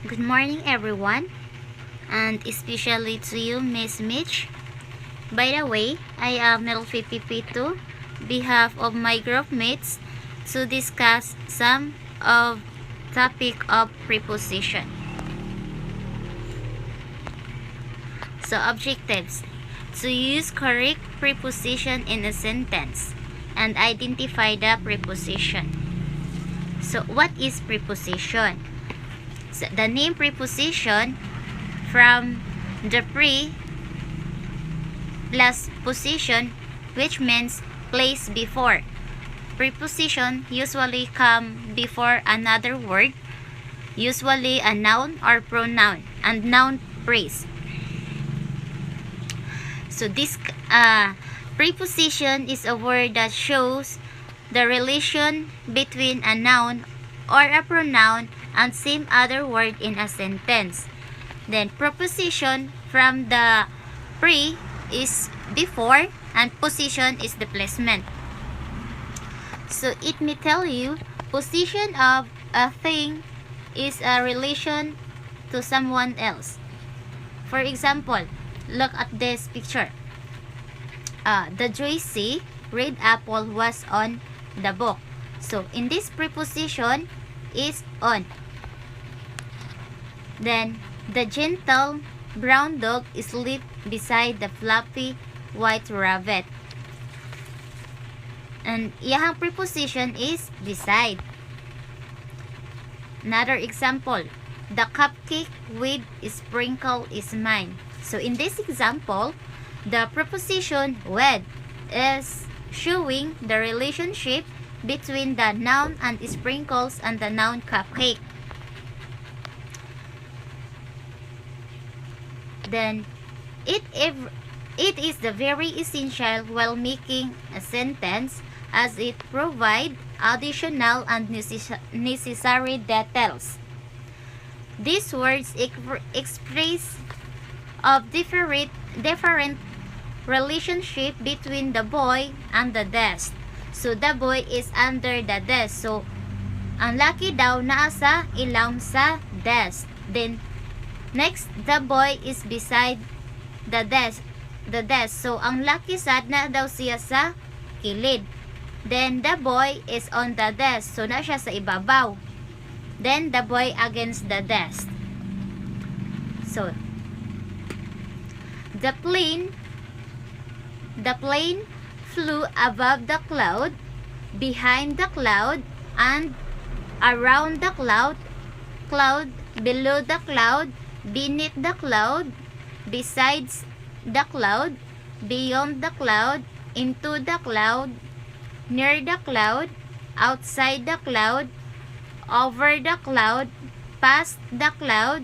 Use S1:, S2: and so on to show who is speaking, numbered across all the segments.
S1: Good morning, everyone, and especially to you, Miss Mitch. By the way, I am Melfe to behalf of my group mates to discuss some of topic of preposition. So objectives: to use correct preposition in a sentence and identify the preposition. So what is preposition? So the name preposition from the pre plus position, which means place before. Preposition usually come before another word, usually a noun or pronoun, and noun phrase. So this preposition is a word that shows the relation between a noun or a pronoun and same other word in a sentence. Then preposition from the pre is before and position is the placement. So it may tell you position of a thing is a relation to someone else. For example, look at this picture. The juicy red apple was on the book. So in this preposition is on. Then the gentle brown dog sleep beside the fluffy white rabbit. And iyahang preposition is beside. Another example, the cupcake with sprinkle is mine. So in this example, the preposition with is showing the relationship between the noun and sprinkles and the noun cupcake. Then it is the very essential while making a sentence as it provides additional and necessary details. These words express of different relationship between the boy and the desk. So the boy is under the desk. So ang laki daw naa sa ilawom sa desk. Then next, the boy is beside the desk. So ang laki sad na daw siya sa kilid. Then the boy is on the desk. So na siya sa ibabaw. Then the boy against the desk. So the plane flew above the cloud, behind the cloud, and around the cloud, below the cloud, beneath the cloud, besides the cloud, beyond the cloud, into the cloud, near the cloud, outside the cloud, over the cloud, past the cloud,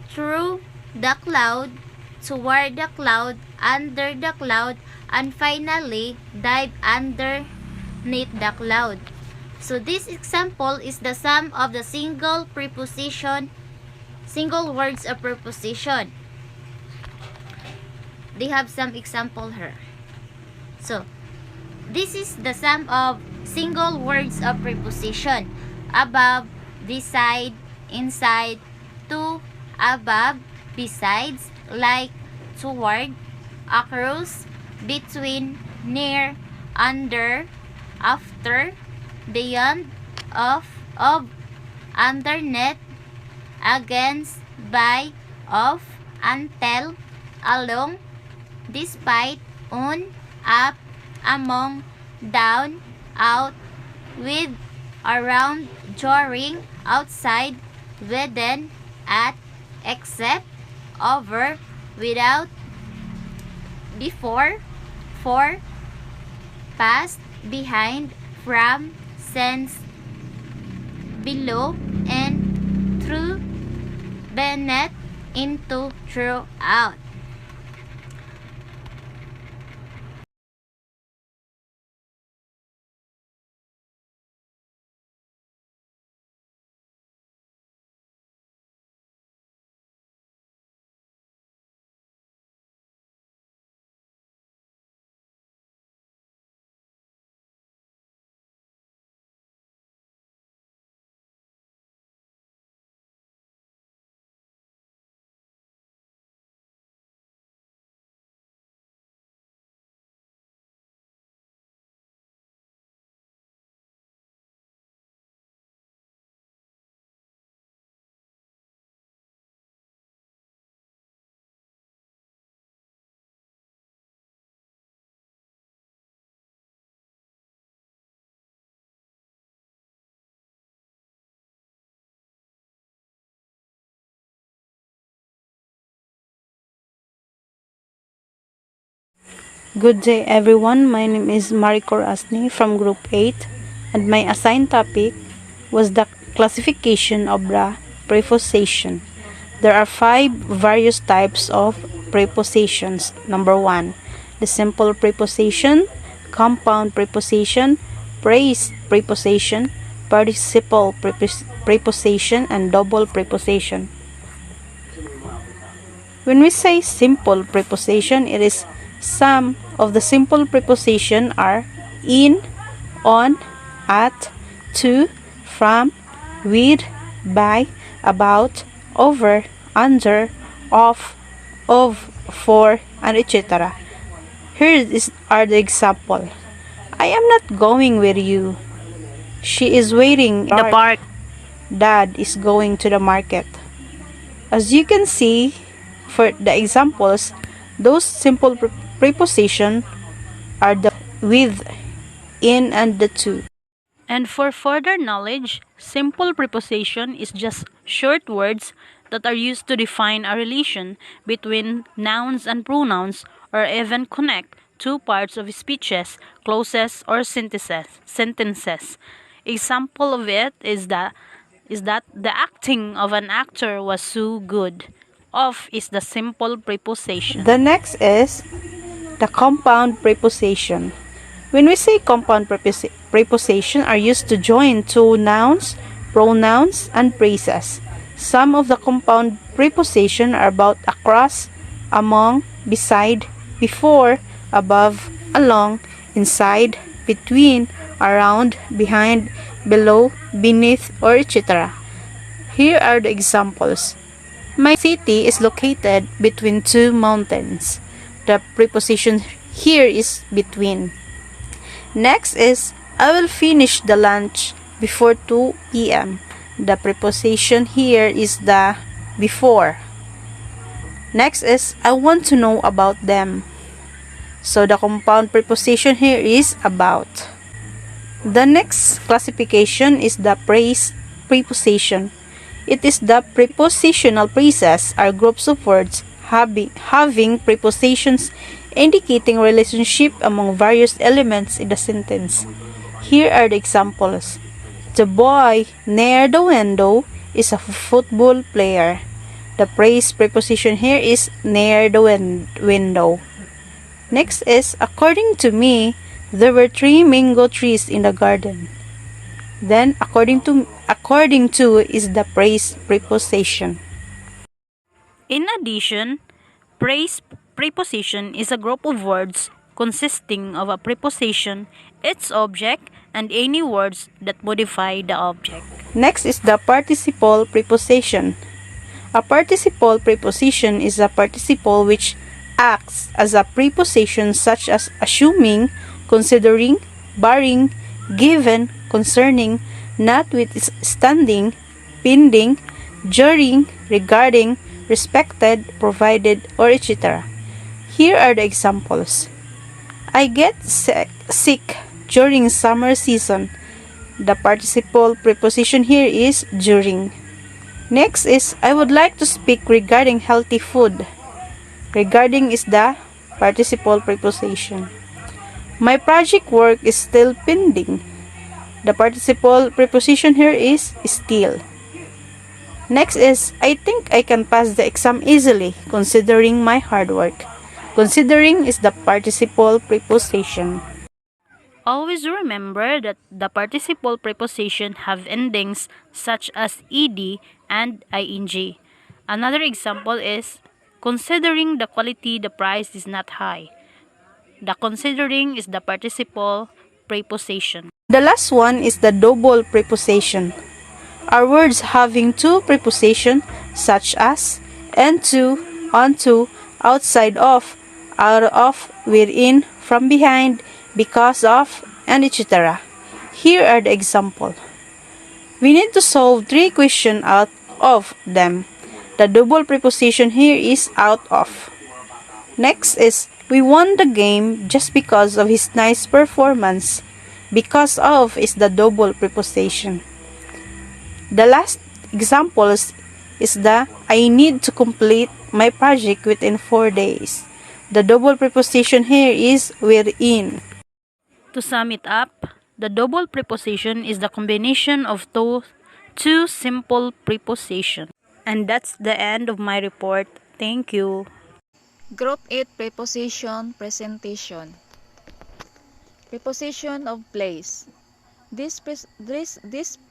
S1: through the cloud, toward the cloud, under the cloud, and finally dive underneath the cloud. So this example is the sum of the single words of preposition. They have some example here. So this is the sum of single words of preposition: above, beside, inside, to, above, besides, like, toward, across, between, near, under, after, beyond, of, underneath, against, by, of, until, along, despite, on, up, among, down, out, with, around, during, outside, within, at, except, over, without, before, for, past, behind, from, since, below, and through, beneath, into, throughout.
S2: Good day everyone, my name is Maricor from Group 8 and my assigned topic was the classification of the preposition. There are 5 various types of prepositions. Number 1, the simple preposition, compound preposition, phrase preposition, participle preposition, and double preposition. When we say simple preposition, it is some of the simple preposition are in, on, at, to, from, with, by, about, over, under, of, for, and etc. Here are the example. I am not going with you. She is waiting in the park. Dad is going to the market. As you can see, for the examples, those simple preposition are the with, in, and the to.
S3: And for further knowledge, simple preposition is just short words that are used to define a relation between nouns and pronouns or even connect two parts of speeches, clauses, or sentences. Example of it is that the acting of an actor was so good. Of is the simple preposition.
S2: The next is the compound preposition. When we say compound preposition are used to join two nouns, pronouns, and phrases. Some of the compound preposition are about across, among, beside, before, above, along, inside, between, around, behind, below, beneath, or etc. Here are the examples. My city is located between two mountains. The preposition here is between. Next is I will finish the lunch before 2 p.m. The preposition here is the before. Next is I want to know about them. So the compound preposition here is about. The next classification is the phrase preposition. It is the prepositional phrases are groups of words having prepositions indicating relationship among various elements in the sentence. Here are the examples. The boy near the window is a football player. The phrase preposition here is near the window. Next is according to me, there were 3 mango trees in the garden. Then according to is the phrase preposition.
S3: In addition, phrase preposition is a group of words consisting of a preposition, its object, and any words that modify the object.
S2: Next is the participle preposition. A participle preposition is a participle which acts as a preposition such as assuming, considering, barring, given, concerning, notwithstanding, pending, during, regarding, respected, provided, or etc. Here are the examples. I get sick during summer season. The participle preposition here is during. Next is I would like to speak regarding healthy food. Regarding is the participle preposition. My project work is still pending. The participle preposition here is still. Next is I think I can pass the exam easily considering my hard work. Considering is the participle preposition.
S3: Always remember that the participle preposition have endings such as ed and ing. Another example is considering the quality, the price is not high. The considering is the participle preposition.
S2: The last one is the double preposition. Are words having two prepositions such as into, onto, outside of, out of, within, from behind, because of, and etc. Here are the example. We need to solve 3 questions out of them. The double preposition here is out of. Next is we won the game just because of his nice performance. Because of is the double preposition. The last examples is the I need to complete my project within 4 days. The double preposition here is wherein.
S3: To sum it up, the double preposition is the combination of two simple prepositions. And that's the end of my report. Thank you.
S4: Group 8 Preposition Presentation. Preposition of place. This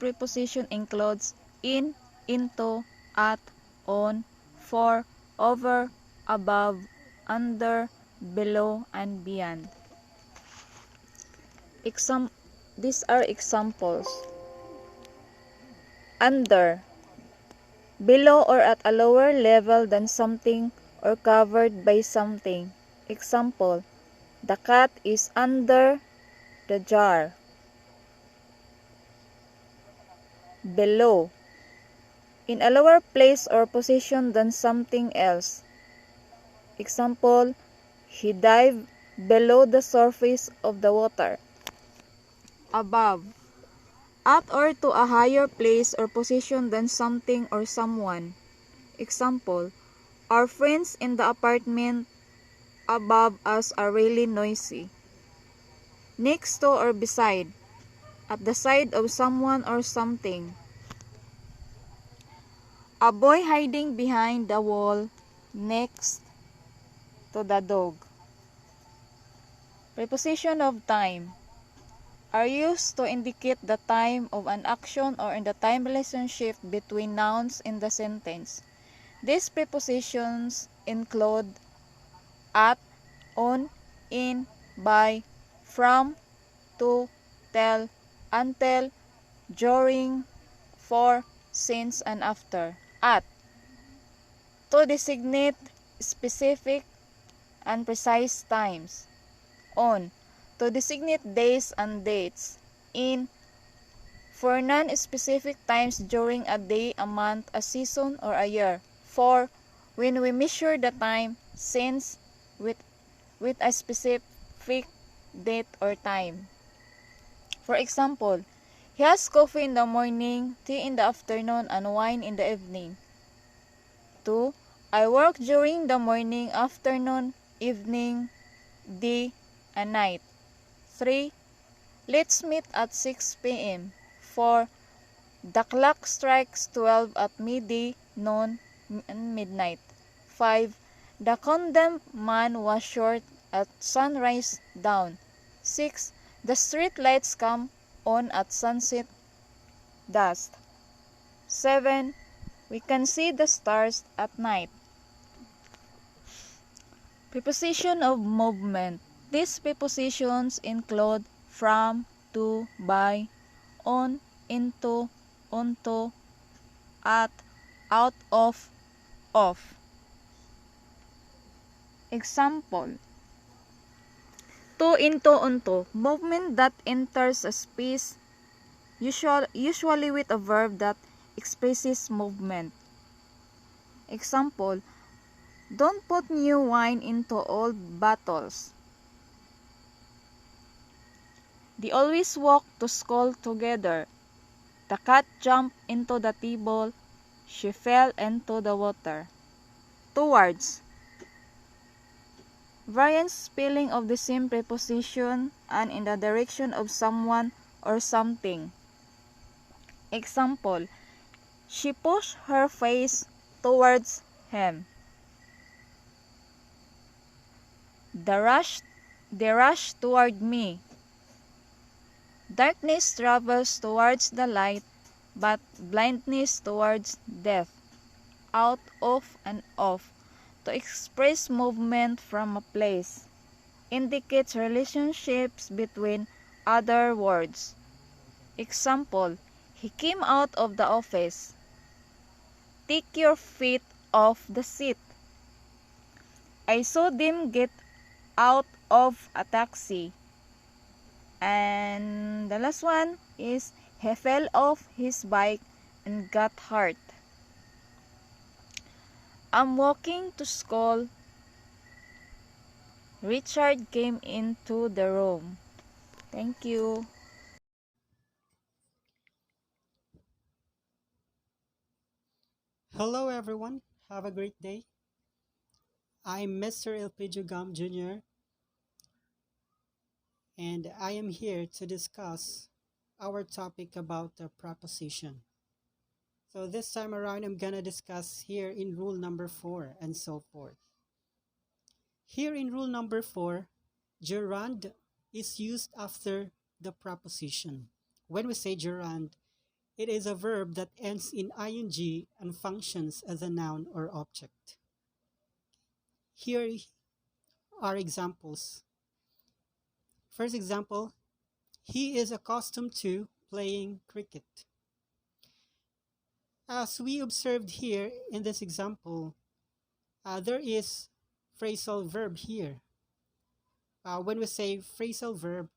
S4: preposition includes in, into, at, on, for, over, above, under, below, and beyond. These are examples. Under, below or at a lower level than something or covered by something. Example, the cat is under the jar. Below, in a lower place or position than something else. Example, he dived below the surface of the water. Above, at or to a higher place or position than something or someone. Example, our friends in the apartment above us are really noisy. Next to or beside, at the side of someone or something. A boy hiding behind the wall next to the dog. Preposition of time are used to indicate the time of an action or in the time relationship between nouns in the sentence. These prepositions include at, on, in, by, from, to, tell, until, during, for, since, and after. At, to designate specific and precise times. On, to designate days and dates. In, for non-specific times during a day, a month, a season, or a year. For, when we measure the time. Since, with a specific date or time. For example, he has coffee in the morning, tea in the afternoon, and wine in the evening. 2. I work during the morning, afternoon, evening, day, and night. 3. Let's meet at 6 p.m. 4. The clock strikes 12 at midday, noon, and midnight. 5. The condemned man was short at sunrise down. 6. The street lights come on at sunset dusk. 7. We can see the stars at night. Preposition of movement. These prepositions include from, to, by, on, into, onto, at, out of, off. Example, to, into, onto, movement that enters a space, usually with a verb that expresses movement. Example, don't put new wine into old bottles. They always walk to school together. The cat jumped into the table. She fell into the water. Towards. Variant spelling of the same preposition and in the direction of someone or something. Example, she pushed her face towards him. They rushed toward me. Darkness travels towards the light, but blindness towards death. Out of and off. To express movement from a place. Indicates relationships between other words. Example, he came out of the office. Take your feet off the seat. I saw them get out of a taxi. And the last one is he fell off his bike and got hurt. I'm walking to school. Richard came into the room. Thank you.
S5: Hello, everyone. Have a great day. I'm Mr. Elpedio Jr., and I am here to discuss our topic about the preposition. So this time around, I'm gonna discuss here in rule number 4 and so forth. Here in rule number 4, gerund is used after the preposition. When we say gerund, it is a verb that ends in ing and functions as a noun or object. Here are examples. First example, he is accustomed to playing cricket. As we observed here in this example, there is phrasal verb here. When we say phrasal verb,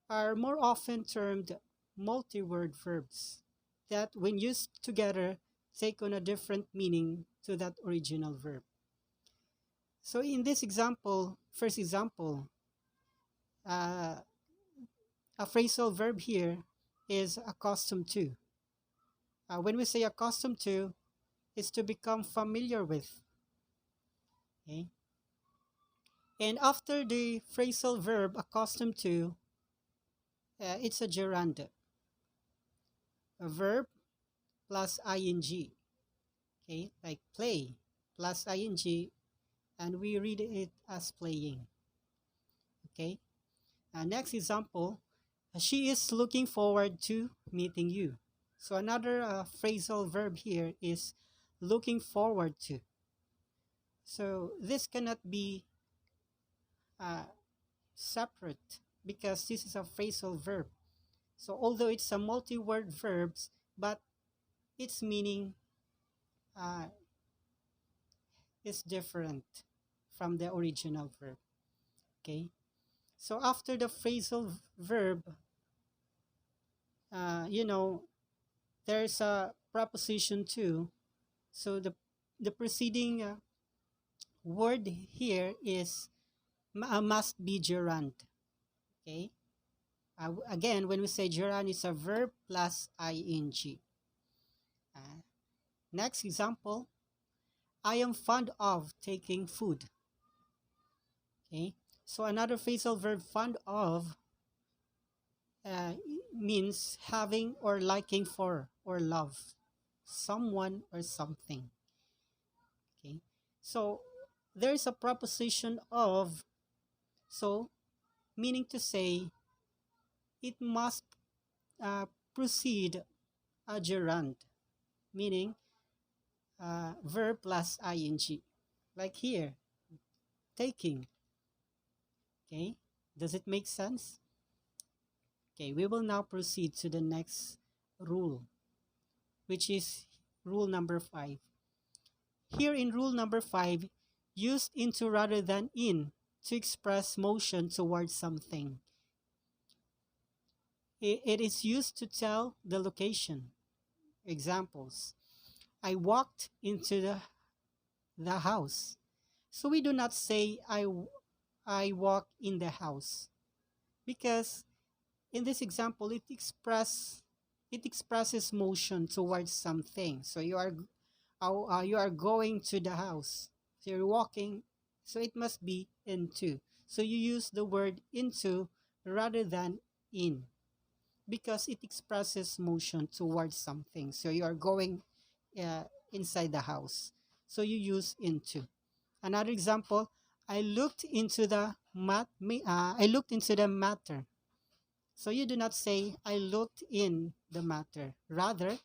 S5: are more often termed multi-word verbs that when used together take on a different meaning to that original verb. So in this example, first example, a phrasal verb here is accustomed to. When we say accustomed to, it's to become familiar with. Okay? And after the phrasal verb accustomed to, it's a gerund. A verb plus ing. Okay, like play plus ing, and we read it as playing. Okay, next example, she is looking forward to meeting you. So another phrasal verb here is looking forward to. So this cannot be uh, separate because this is a phrasal verb. So although it's a multi-word verbs, but its meaning uh, is different from the original verb. Okay. So after the phrasal verb, you know, there's a preposition too. So the preceding word here is must be gerund. Okay. Again, when we say gerund, it's a verb plus ing. Uh, Next example, I am fond of taking food. Okay. So another phrasal verb, fond of, means having or liking for or love someone or something. Okay. So there is a preposition of, so meaning to say it must precede a gerund, meaning verb plus ing. Like here, taking. Okay. Does it make sense? Okay, we will now proceed to the next rule, which is rule number 5. Here in rule number 5, used into rather than in to express motion towards something. It is used to tell the location. Examples, I walked into the house. So we do not say I walk in the house because in this example it expresses motion towards something. So you are going to the house. So you're walking. So it must be into. So you use the word into rather than in because it expresses motion towards something. So you are going inside the house. So you use into. Another example, I looked into I looked into the matter. So you do not say I looked in the matter. Rather,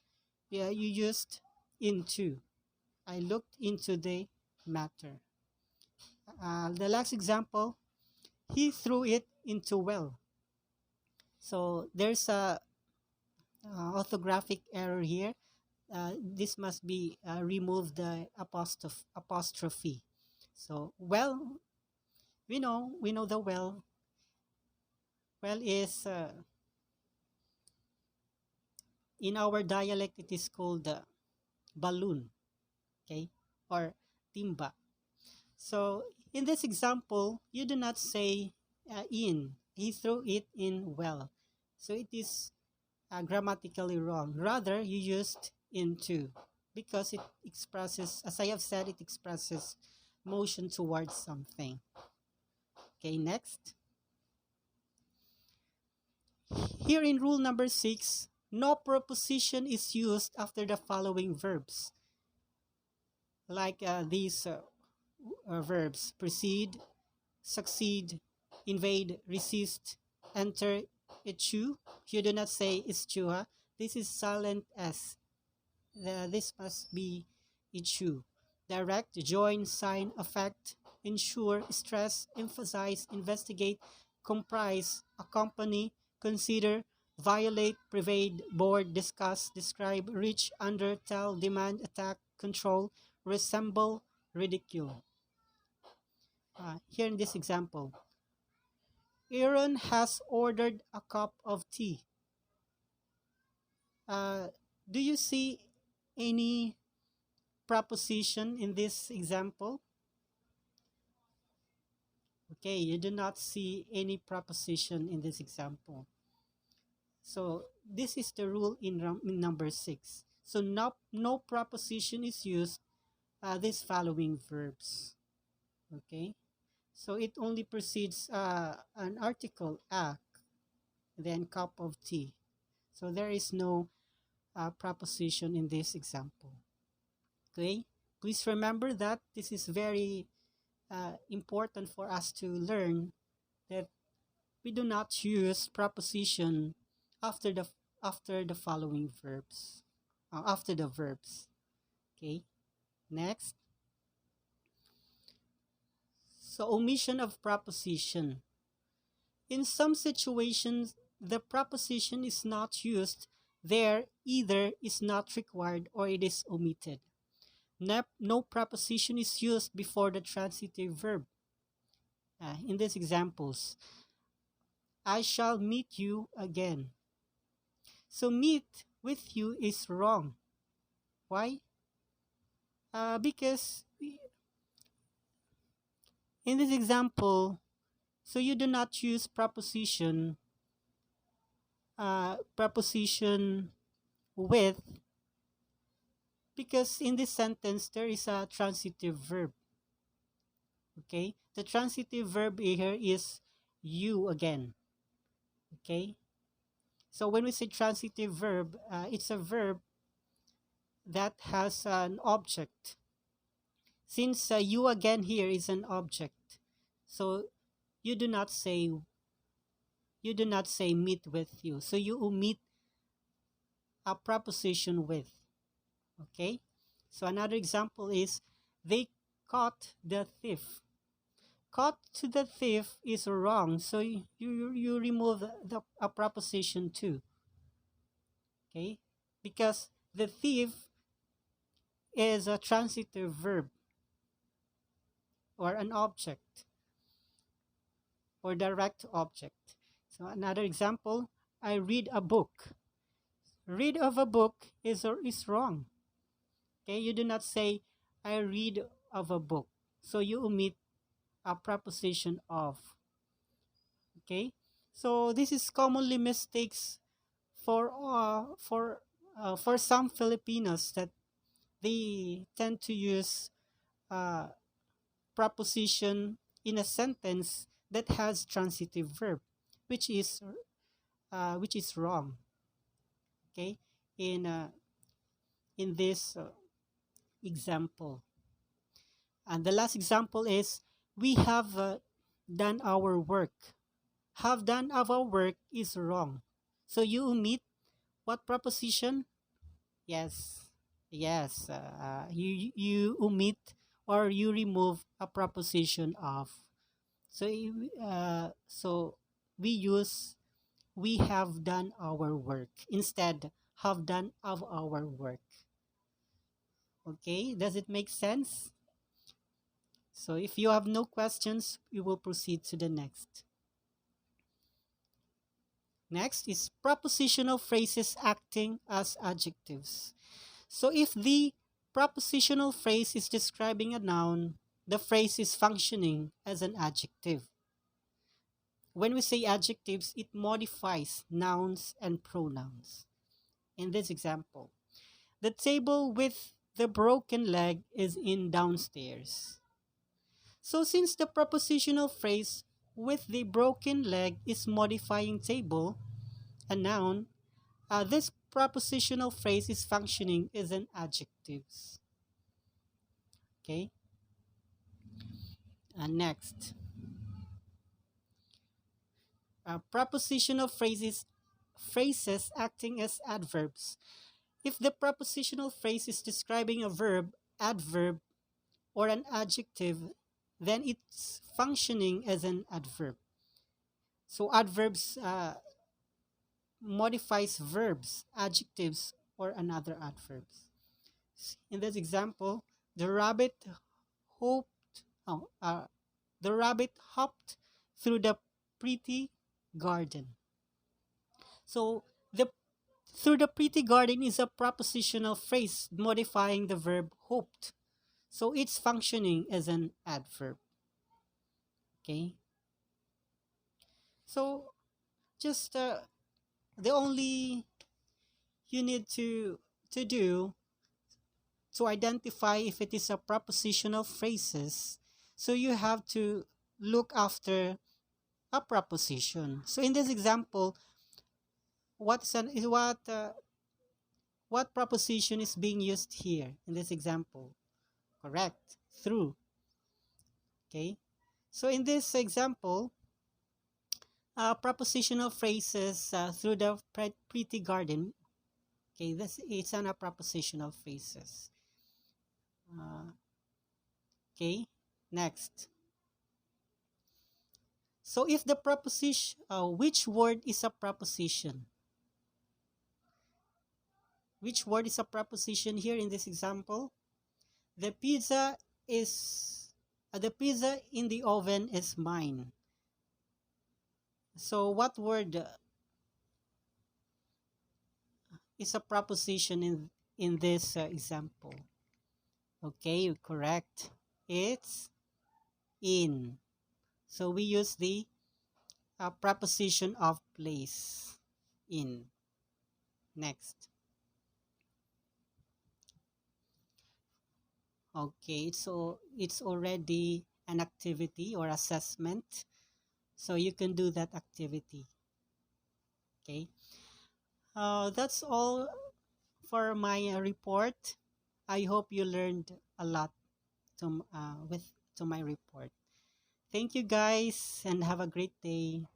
S5: yeah, you used into. I looked into the matter. The last example, he threw it into well. So there's a orthographic error here. This must be remove the apostrophe. So well, we know the well. Well is in our dialect it is called balloon, okay, or timba. So in this example, you do not say in. He threw it in well. So it is grammatically wrong. Rather, you used into because it expresses, as I have said, it expresses motion towards something. Okay, next. Here in rule number 6, no preposition is used after the following verbs. Like these verbs: precede, succeed, invade, resist, enter, eschew. You do not say eschew. This is silent S. This must be eschew. Direct, join, sign, affect, ensure, stress, emphasize, investigate, comprise, accompany, consider, violate, pervade, board, discuss, describe, reach, under, tell, demand, attack, control, resemble, ridicule. Here in this example, Aaron has ordered a cup of tea. Do you see any preposition in this example? Okay, you do not see any preposition in this example. So this is the rule in number 6. So no preposition is used these following verbs. Okay, so it only precedes an article, a, then cup of tea. So there is no preposition in this example. Okay, please remember that this is very important for us to learn, that we do not use preposition after the following verbs, after the verbs. Okay, next. So omission of preposition. In some situations, the preposition is not used. There, either is not required or it is omitted. No preposition is used before the transitive verb. In these examples, I shall meet you again. So meet with you is wrong. Why? Because in this example, so you do not use preposition with, because in this sentence there is a transitive verb. Okay, the transitive verb here is you again. Okay, so when we say transitive verb, it's a verb that has an object. Since you again here is an object, so you do not say meet with you. So you omit a preposition with. Okay, so another example is they caught the thief. Caught to the thief is wrong, so you remove a preposition too. Okay, because the thief is a transitive verb or an object or direct object. So another example, I read a book. Read of a book is wrong. Okay, you do not say I read of a book. So you omit a preposition of. Okay, so this is commonly mistakes for some Filipinos, that they tend to use preposition in a sentence that has transitive verb, which is wrong. Okay, in this example, and the last example is we have done our work. Have done our work is wrong, so you omit what preposition? Yes, yes. You omit or you remove a preposition of. So so we use we have done our work instead have done of our work. Okay, does it make sense? So if you have no questions, we will proceed to the next. Next is prepositional phrases acting as adjectives. So if the prepositional phrase is describing a noun, the phrase is functioning as an adjective. When we say adjectives, it modifies nouns and pronouns. In this example, the table with the broken leg is in downstairs. So since the prepositional phrase with the broken leg is modifying table, a noun, this prepositional phrase is functioning as an adjective. Okay. Next, prepositional phrases acting as adverbs. If the prepositional phrase is describing a verb, adverb, or an adjective, then it's functioning as an adverb. So adverbs modifies verbs, adjectives, or another adverbs. In this example, the rabbit hoped. Oh, the rabbit hopped through the pretty garden. So the through the pretty garden is a prepositional phrase modifying the verb hoped. So it's functioning as an adverb. Okay. So just the only you need to do to identify if it is a prepositional phrases. So you have to look after a preposition. So in this example, what preposition is being used here in this example? Correct. Through. Okay. So in this example, prepositional phrases through the pretty garden. Okay, this is an prepositional phrases. Okay, next. So if the preposition, which word is a preposition? Which word is a preposition here in this example? The pizza is the pizza in the oven is mine. So what word is a preposition in this example? Okay, you're correct. It's in. So we use the preposition of place. In. Next. Okay, so it's already an activity or assessment. So you can do that activity. Okay. That's all for my report. I hope you learned a lot to my report. Thank you guys and have a great day.